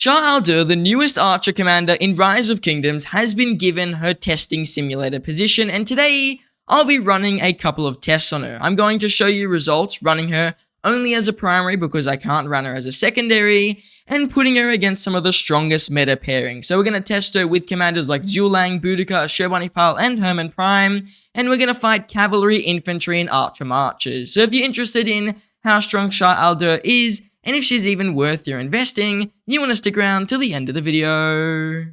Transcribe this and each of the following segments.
Shajar al-durr, the newest archer commander in Rise of Kingdoms, has been given her testing simulator position, and today I'll be running a couple of tests on her. I'm going to show you results running her only as a primary because I can't run her as a secondary, and putting her against some of the strongest meta pairings. So we're going to test her with commanders like Zulang, Boudica, Shirvanipal, and Herman Prime, and we're going to fight Cavalry, Infantry, and Archer Marchers. So if you're interested in how strong Shajar al-durr is, and if she's even worth your investing, you want to stick around till the end of the video.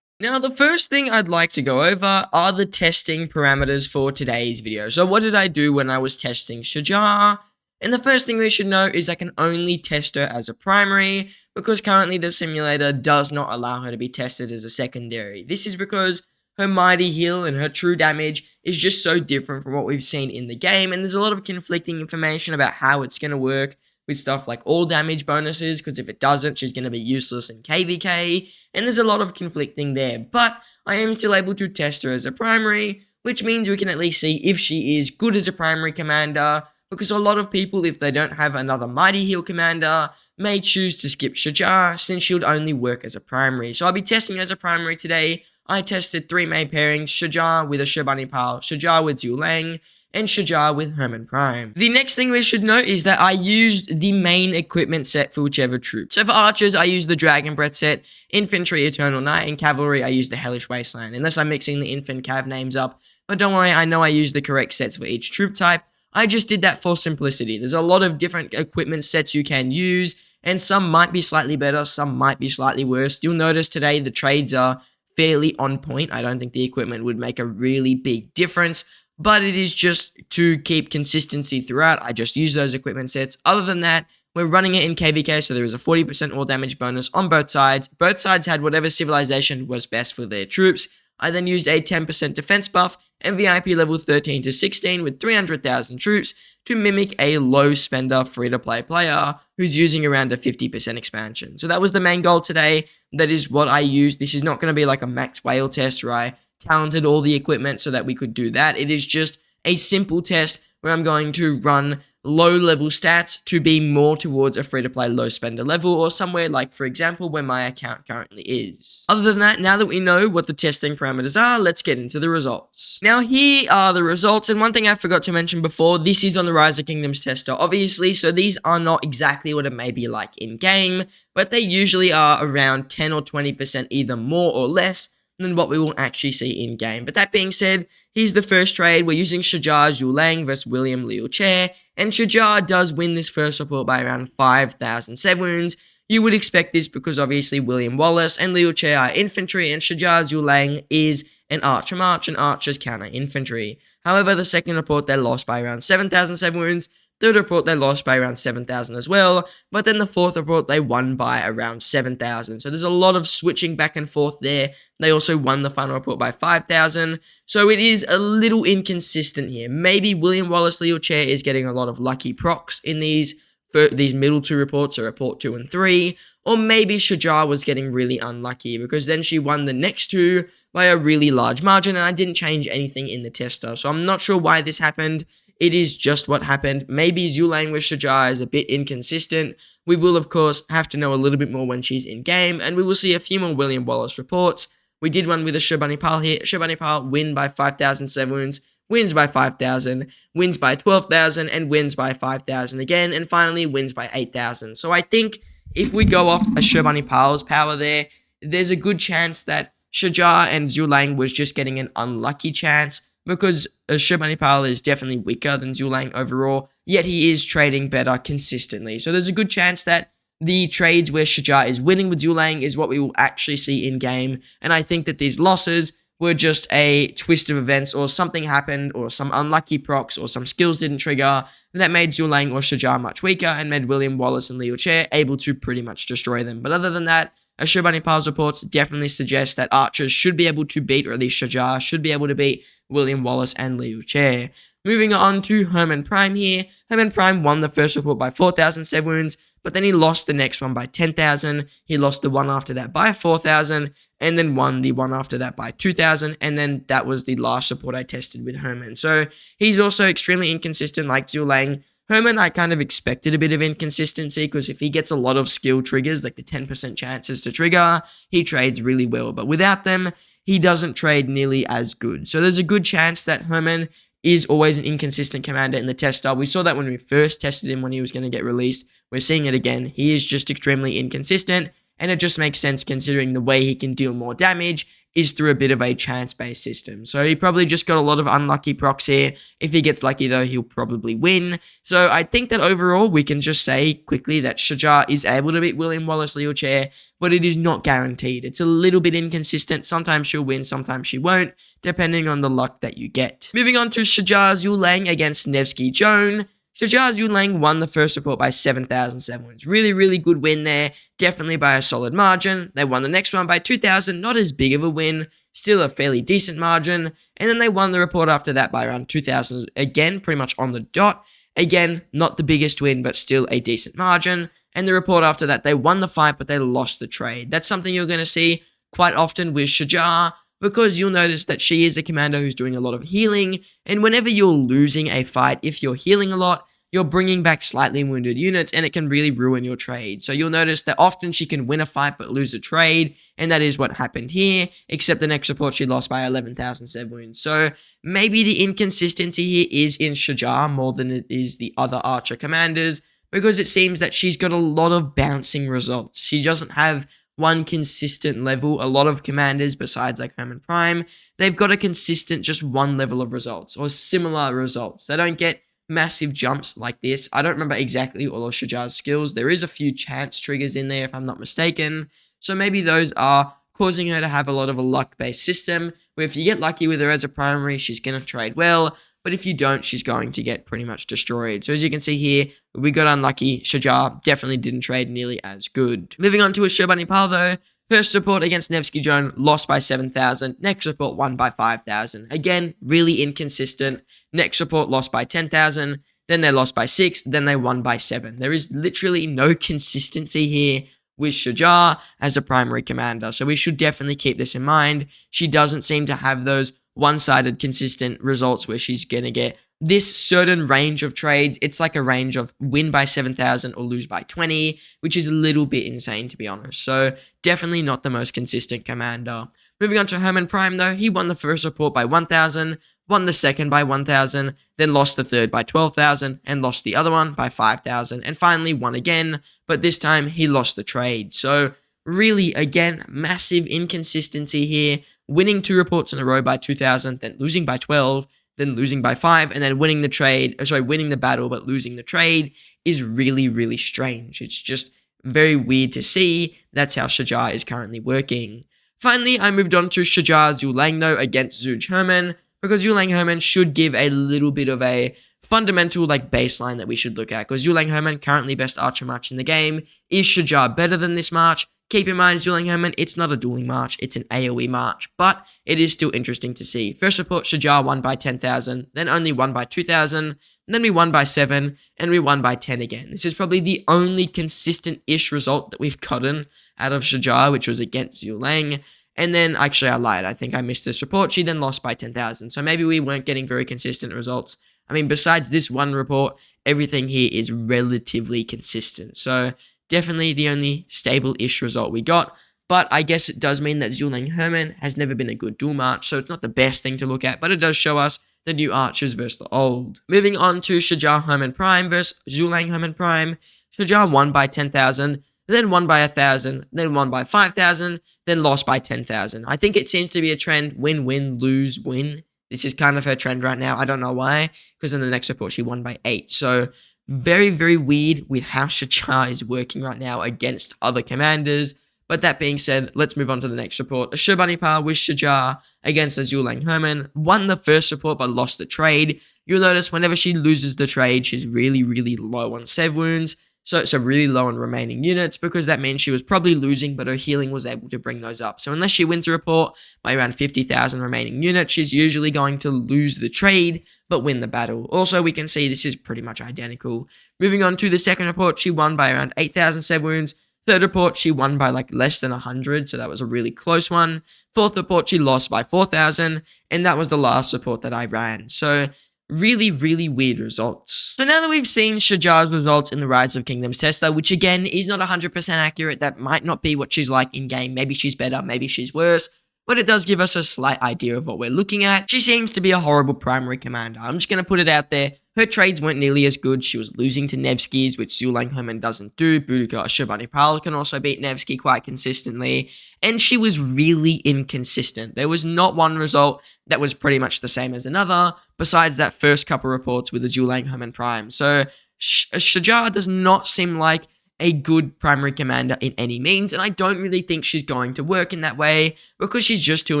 Now, the first thing I'd like to go over are the testing parameters for today's video. So what did I do when I was testing Shajar? And the first thing we should know is I can only test her as a primary, because currently the simulator does not allow her to be tested as a secondary. This is because her mighty heal and her true damage is just so different from what we've seen in the game, and there's a lot of conflicting information about how it's going to work with stuff like all damage bonuses, because if it doesn't, she's going to be useless in KVK, and there's a lot of conflicting there. But I am still able to test her as a primary, which means we can at least see if she is good as a primary commander, because a lot of people, if they don't have another mighty heal commander, may choose to skip Shajar, since she would only work as a primary. So I'll be testing her as a primary today. I tested 3 main pairings: Shajar with a Shirvanipal, Shajar with Zulang, and Shajar with Herman Prime. The next thing we should note is that I used the main equipment set for whichever troop. So for archers, I used the Dragon Breath set, infantry Eternal Night, and cavalry, I used the Hellish Wasteland, unless I'm mixing the infant cav names up. But don't worry, I know I used the correct sets for each troop type. I just did that for simplicity. There's a lot of different equipment sets you can use, and some might be slightly better, some might be slightly worse. You'll notice today the trades are fairly on point. I don't think the equipment would make a really big difference, but it is just to keep consistency throughout. I just use those equipment sets. Other than that, we're running it in KVK, so there is a 40% all damage bonus on both sides. Both sides had whatever civilization was best for their troops. I then used a 10% defense buff and VIP level 13 to 16 with 300,000 troops to mimic a low spender free-to-play player who's using around a 50% expansion. So that was the main goal today. That is what I used. This is not going to be like a max whale test where I talented all the equipment so that we could do that. It is just a simple test where I'm going to run low-level stats to be more towards a free-to-play low-spender level, or somewhere like, for example, where my account currently is. Other than that, now that we know what the testing parameters are, let's get into the results. Now, here are the results, and one thing I forgot to mention before, this is on the Rise of Kingdoms tester, obviously, so these are not exactly what it may be like in-game, but they usually are around 10 or 20% either more or less than what we will actually see in-game. But that being said, here's the first trade. We're using Shajar Zulang versus William Liu Chair, and Shajar does win this first report by around 5,000 7 wounds. You would expect this because obviously William Wallace and Liu Chair are infantry, and Shajar Zulang is an archer march, and archers counter infantry. However, the second report they lost by around 7,000 7 wounds. Third report, they lost by around 7,000 as well, but then the fourth report, they won by around 7,000. So there's a lot of switching back and forth there. They also won the final report by 5,000. So it is a little inconsistent here. Maybe William Wallace Liu Chair is getting a lot of lucky procs in these middle 2 reports, so report 2 and 3, or maybe Shajar was getting really unlucky because then she won the next 2 by a really large margin, and I didn't change anything in the tester. So I'm not sure why this happened. It is just what happened. Maybe Zulang with Shajar is a bit inconsistent. We will, of course, have to know a little bit more when she's in-game, and we will see a few more William Wallace reports. We did one with a Shirvanipal here. Shirvanipal win by 5,000 7 wounds, wins by 5,000, wins by 12,000, and wins by 5,000 again, and finally wins by 8,000. So I think if we go off a Shirvanipal's power there, there's a good chance that Shajar and Zulang was just getting an unlucky chance, because Shirvanipal is definitely weaker than Zulang overall, yet he is trading better consistently. So there's a good chance that the trades where Shajar is winning with Zulang is what we will actually see in-game, and I think that these losses were just a twist of events, or something happened, or some unlucky procs, or some skills didn't trigger, that made Zulang or Shajar much weaker, and made William Wallace and Liu Chair able to pretty much destroy them. But other than that, Shirvanipal's reports definitely suggest that archers should be able to beat, or at least Shajar should be able to beat, William Wallace and Liu Chair. Moving on to Herman Prime here. Herman Prime won the first report by 4,000 7 wounds, but then he lost the next one by 10,000. He lost the one after that by 4,000, and then won the one after that by 2,000, and then that was the last report I tested with Herman. So he's also extremely inconsistent like Zulang. Herman, I kind of expected a bit of inconsistency because if he gets a lot of skill triggers, like the 10% chances to trigger, he trades really well. But without them, he doesn't trade nearly as good. So there's a good chance that Herman is always an inconsistent commander in the tester. We saw that when we first tested him when he was going to get released. We're seeing it again. He is just extremely inconsistent, and it just makes sense considering the way he can deal more damage is through a bit of a chance-based system. So he probably just got a lot of unlucky procs here. If he gets lucky though, he'll probably win. So I think that overall, we can just say quickly that Shajar is able to beat William Wallace Leelchair, but it is not guaranteed. It's a little bit inconsistent. Sometimes she'll win, sometimes she won't, depending on the luck that you get. Moving on to Shajar's Yulang against Nevsky Joan. Shajar's Yulang won the first report by 7,007 wins. Really, really good win there. Definitely by a solid margin. They won the next one by 2,000. Not as big of a win. Still a fairly decent margin. And then they won the report after that by around 2,000. Again, pretty much on the dot. Again, not the biggest win, but still a decent margin. And the report after that, they won the fight, but they lost the trade. That's something you're going to see quite often with Shajar, because you'll notice that she is a commander who's doing a lot of healing, and whenever you're losing a fight, if you're healing a lot, you're bringing back slightly wounded units, and it can really ruin your trade. So you'll notice that often she can win a fight but lose a trade, and that is what happened here, except the next report she lost by 11,007 wounds. So maybe the inconsistency here is in Shajar more than it is the other Archer commanders, because it seems that she's got a lot of bouncing results. She doesn't have one consistent level. A lot of commanders, besides like Herman Prime, they've got a consistent just one level of results or similar results. They don't get massive jumps like this. I don't remember exactly all of Shajar's skills. There is a few chance triggers in there if I'm not mistaken. So maybe those are causing her to have a lot of a luck-based system, where if you get lucky with her as a primary, she's going to trade well, but if you don't, she's going to get pretty much destroyed. So as you can see here, we got unlucky. Shajar definitely didn't trade nearly as good. Moving on to a Sherbani Pal though. First report against Nevsky Joan, lost by 7,000. Next report, won by 5,000. Again, really inconsistent. Next report, lost by 10,000. Then they lost by 6. Then they won by 7. There is literally no consistency here with Shajar as a primary commander. So we should definitely keep this in mind. She doesn't seem to have those one-sided consistent results where she's going to get this certain range of trades. It's like a range of win by 7,000 or lose by 20, which is a little bit insane to be honest. So definitely not the most consistent commander. Moving on to Herman Prime though, he won the first report by 1,000, won the second by 1,000, then lost the third by 12,000, and lost the other one by 5,000, and finally won again, but this time he lost the trade. So really, again, massive inconsistency here, winning 2 reports in a row by 2,000, then losing by 12, then losing by 5, and then winning the battle, but losing the trade is really, really strange. It's just very weird to see. That's how Shajar is currently working. Finally, I moved on to Shajar's Yulang though against Zuj Herman, because Yulang Herman should give a little bit of a fundamental baseline that we should look at, because Yulang Herman, currently best archer march in the game. Is Shajar better than this march? Keep in mind, Yulang Herman, it's not a dueling march, it's an AoE march, but it is still interesting to see. First report, Shajar won by 10,000, then only won by 2,000, then we won by 7, and we won by 10 again. This is probably the only consistent-ish result that we've gotten out of Shajar, which was against Yulang. And then, actually, I lied. I think I missed this report. She then lost by 10,000. So maybe we weren't getting very consistent results. I mean, besides this one report, everything here is relatively consistent. So definitely the only stable-ish result we got. But I guess it does mean that Yulang Herman has never been a good duel march. So it's not the best thing to look at, but it does show us the new archers versus the old. Moving on to Shajar Herman Prime versus Yulang Herman Prime. Shajar won by 10,000. Then won by 1,000, then won by 5,000, then lost by 10,000. I think it seems to be a trend, win, win, lose, win. This is kind of her trend right now. I don't know why, because in the next report, she won by 8. So very, very weird with how Shajar is working right now against other commanders. But that being said, let's move on to the next report. A Sherbani Par with Shajar against Yulang Herman. Won the first report, but lost the trade. You'll notice whenever she loses the trade, she's really, really low on save wounds. So really low on remaining units, because that means she was probably losing, but her healing was able to bring those up. So unless she wins a report by around 50,000 remaining units, she's usually going to lose the trade, but win the battle. Also, we can see this is pretty much identical. Moving on to the second report, she won by around 8,000 save wounds. Third report, she won by less than 100, so that was a really close one. Fourth report, she lost by 4,000, and that was the last report that I ran. So really, really weird results. So now that we've seen Shajar's results in the Rise of Kingdoms tester, which again is not 100% accurate, that might not be what she's like in game. Maybe she's better, maybe she's worse, but it does give us a slight idea of what we're looking at. She seems to be a horrible primary commander. I'm just going to put it out there. Her trades weren't nearly as good. She was losing to Nevsky's, which Zhulang Herman doesn't do. Boudica Shobani Pal can also beat Nevsky quite consistently. And she was really inconsistent. There was not one result that was pretty much the same as another, besides that first couple reports with the Zhulang Herman Prime. So Shajar does not seem like a good primary commander in any means, and I don't really think she's going to work in that way because she's just too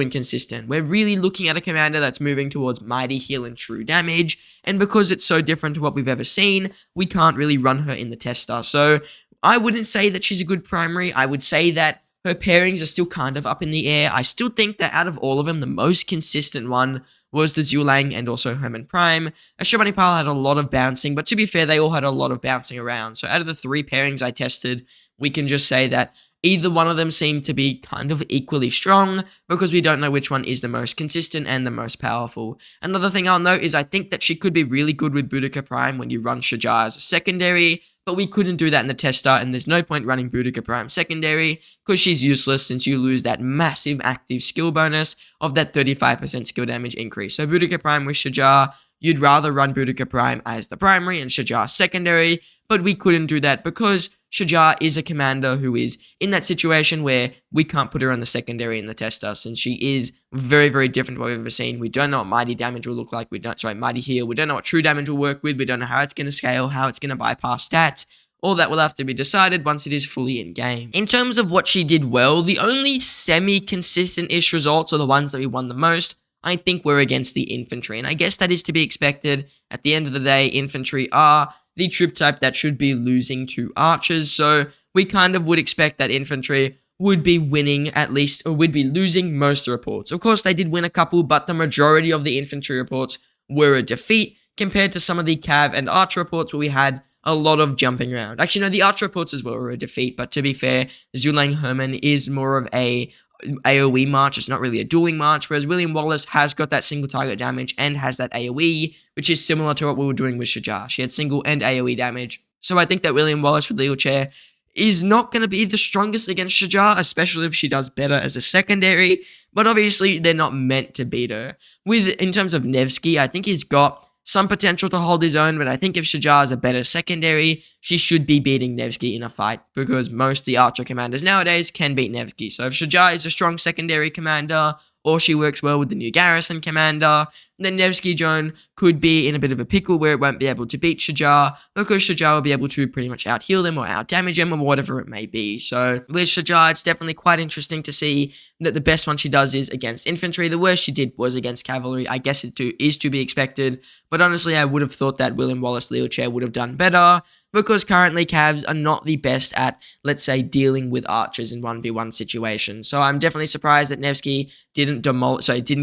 inconsistent. We're really looking at a commander that's moving towards mighty heal and true damage, and because it's so different to what we've ever seen, we can't really run her in the tester. So I wouldn't say that she's a good primary. I would say that her pairings are still kind of up in the air. I still think that out of all of them, the most consistent one was the Zhulang and also Herman Prime. Shobani Pal had a lot of bouncing, but to be fair, they all had a lot of bouncing around. So out of the 3 pairings I tested, we can just say that either one of them seemed to be kind of equally strong because we don't know which one is the most consistent and the most powerful. Another thing I'll note is I think that she could be really good with Boudica Prime when you run Shajar as a secondary, but we couldn't do that in the tester, and there's no point running Boudica Prime secondary because she's useless since you lose that massive active skill bonus of that 35% skill damage increase. So Boudica Prime with Shajar, you'd rather run Boudica Prime as the primary and Shajar secondary, but we couldn't do that because Shajar is a commander who is in that situation where we can't put her on the secondary in the tester since she is very, very different to what we've ever seen. We don't know what mighty damage will look like. Mighty heal. We don't know what true damage will work with. We don't know how it's going to scale, how it's going to bypass stats. All that will have to be decided once it is fully in game. In terms of what she did well, the only semi-consistent-ish results are the ones that we won the most. I think were against the Infantry, and I guess that is to be expected. At the end of the day, Infantry are the troop type that should be losing to archers, so we kind of would expect that Infantry would be winning at least, or would be losing most reports. Of course, they did win a couple, but the majority of the Infantry reports were a defeat compared to some of the Cav and Archer reports where we had a lot of jumping around. Actually, no, the Archer reports as well were a defeat, but to be fair, Zhulang Herman is more of a AoE march. It's not really a dueling march, whereas William Wallace has got that single target damage and has that AoE, which is similar to what we were doing with Shajar. She had single and AoE damage. So I think that William Wallace with Legal Chair is not going to be the strongest against Shajar, especially if she does better as a secondary, but obviously they're not meant to beat her. In terms of Nevsky, I think he's got some potential to hold his own, but I think if Shajar is a better secondary, she should be beating Nevsky in a fight, because most of the Archer commanders nowadays can beat Nevsky. So if Shajar is a strong secondary commander, or she works well with the new Garrison commander, then Nevsky Joan could be in a bit of a pickle where it won't be able to beat Shajar, because Shajar will be able to pretty much out-heal them or out-damage them or whatever it may be. So with Shajar, it's definitely quite interesting to see that the best one she does is against Infantry. The worst she did was against Cavalry. I guess it is to be expected, but honestly, I would have thought that William Wallace Leochair would have done better, because currently Cavs are not the best at, let's say, dealing with archers in 1v1 situations. So I'm definitely surprised that Nevsky didn't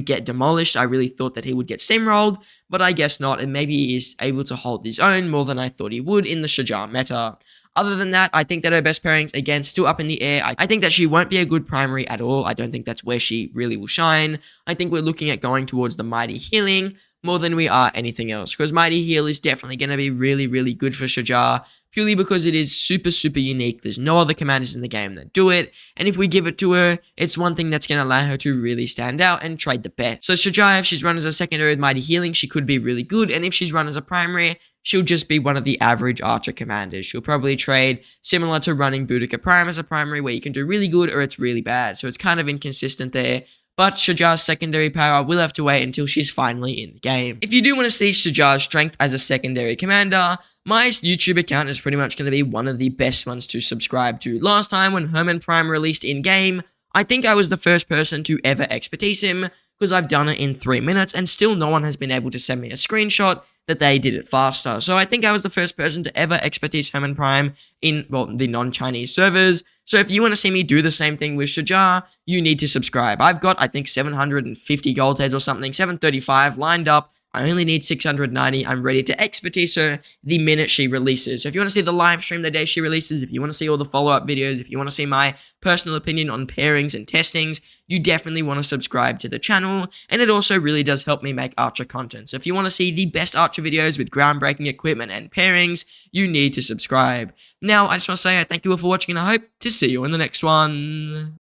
get demolished. I really thought that he would get steamrolled, but I guess not, and maybe he is able to hold his own more than I thought he would in the Shajar meta. Other than that, I think that her best pairings, again, still up in the air. I think that she won't be a good primary at all. I don't think that's where she really will shine. I think we're looking at going towards the mighty healing more than we are anything else, because mighty heal is definitely going to be really, really good for Shajar, purely because it is super, super unique. There's no other commanders in the game that do it, and if we give it to her, it's one thing that's going to allow her to really stand out and trade the best. So Shajar, if she's run as a secondary with mighty healing, she could be really good, and if she's run as a primary, she'll just be one of the average Archer commanders. She'll probably trade similar to running Boudica Prime as a primary, where you can do really good or it's really bad, so it's kind of inconsistent there. But Shajar's secondary power will have to wait until she's finally in the game. If you do want to see Shajar's strength as a secondary commander, my YouTube account is pretty much going to be one of the best ones to subscribe to. Last time when Herman Prime released in-game, I think I was the first person to ever expertise him, because I've done it in 3 minutes, and still no one has been able to send me a screenshot that they did it faster. So I think I was the first person to ever expertise Herman Prime in, well, the non-Chinese servers. So if you want to see me do the same thing with Shajar, you need to subscribe. I've got, I think, 750 gold heads or something, 735 lined up. I only need 690. I'm ready to expertise her the minute she releases. So if you want to see the live stream the day she releases, if you want to see all the follow-up videos, if you want to see my personal opinion on pairings and testings, you definitely want to subscribe to the channel, and it also really does help me make Archer content. So if you want to see the best Archer videos with groundbreaking equipment and pairings, you need to subscribe. Now, I just want to say I thank you all for watching, and I hope to see you in the next one.